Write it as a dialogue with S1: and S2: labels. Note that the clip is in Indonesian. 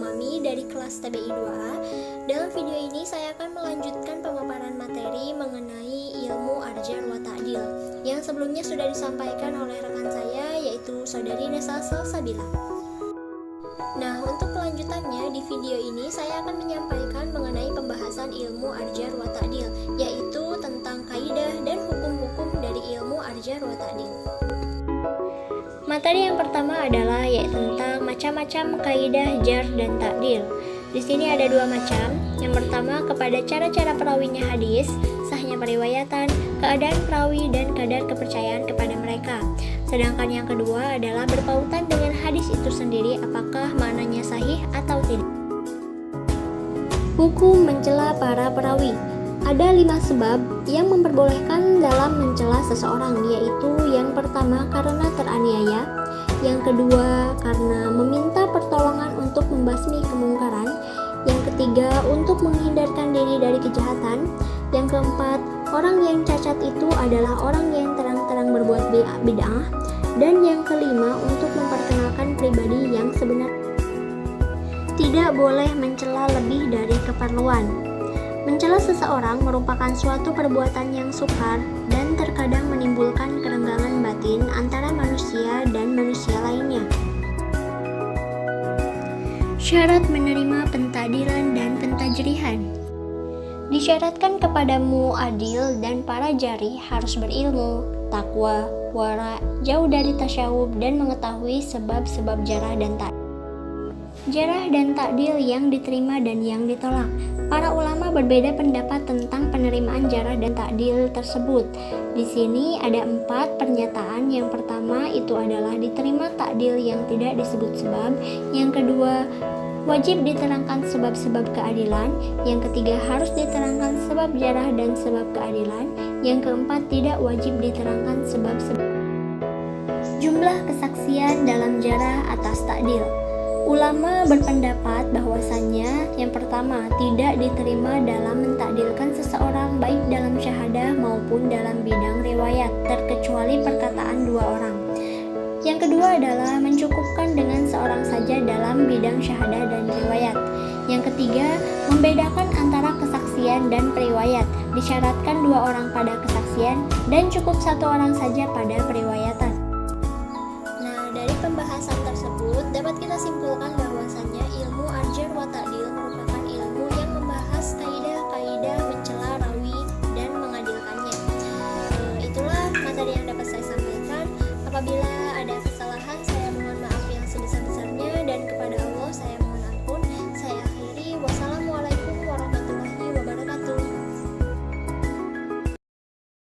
S1: Umami dari kelas TBI 2A. Dalam video ini saya akan melanjutkan pemaparan materi mengenai ilmu arjar wa ta'dil yang sebelumnya sudah disampaikan oleh rekan saya, yaitu Saudari Nesa Salsabila. Nah, untuk kelanjutannya di video ini saya akan menyampaikan mengenai pembahasan ilmu arjar wa ta'dil, yaitu tentang kaidah dan hukum-hukum dari ilmu arjar wa ta'dil. Materi yang pertama adalah yaitu tentang macam-macam kaidah jar dan ta'dil. Di sini ada dua macam. Yang pertama kepada cara-cara perawinya hadis, sahnya periwayatan, keadaan perawi dan kadar kepercayaan kepada mereka. Sedangkan yang kedua adalah berpautan dengan hadis itu sendiri, apakah maknanya sahih atau tidak. Hukum mencela para perawi. Ada 5 sebab yang memperbolehkan dalam mencela seseorang, yaitu yang pertama karena teraniaya, yang kedua karena meminta pertolongan untuk membasmi kemungkaran, yang ketiga untuk menghindarkan diri dari kejahatan, yang keempat orang yang cacat itu adalah orang yang terang-terang berbuat bid'ah, dan yang kelima untuk memperkenalkan pribadi yang sebenarnya. Tidak boleh mencela lebih dari keperluan. Mencela seseorang merupakan suatu perbuatan yang sukar dan terkadang menimbulkan kerenggangan batin antara manusia dan manusia lainnya. Syarat menerima pentadilan dan pentajrihan. Disyaratkan kepadamu adil dan para jari harus berilmu, takwa, wara, jauh dari tasyawub dan mengetahui sebab-sebab jarah dan ta'dil. Jarah dan ta'dil yang diterima dan yang ditolak. Para ulama berbeda pendapat tentang penerimaan jarah dan ta'dil tersebut. Di sini ada 4 pernyataan. Yang pertama itu adalah diterima ta'dil yang tidak disebut sebab. Yang kedua, wajib diterangkan sebab-sebab keadilan. Yang ketiga, harus diterangkan sebab jarah dan sebab keadilan. Yang keempat, tidak wajib diterangkan sebab-sebab. Jumlah kesaksian dalam jarah atas ta'dil. Ulama berpendapat bahwasannya yang pertama tidak diterima dalam mentakdilkan seseorang baik dalam syahadah maupun dalam bidang riwayat terkecuali perkataan 2 orang. Yang kedua adalah mencukupkan dengan seorang saja dalam bidang syahadah dan riwayat. Yang ketiga, membedakan antara kesaksian dan periwayat. Disyaratkan 2 orang pada kesaksian dan cukup 1 orang saja pada periwayatan. Dari pembahasan tersebut dapat kita simpulkan bahwasannya ilmu arjar wa ta'dil merupakan ilmu yang membahas kaidah-kaidah mencela rawi dan mengadilkannya. Itulah materi yang dapat saya sampaikan. Apabila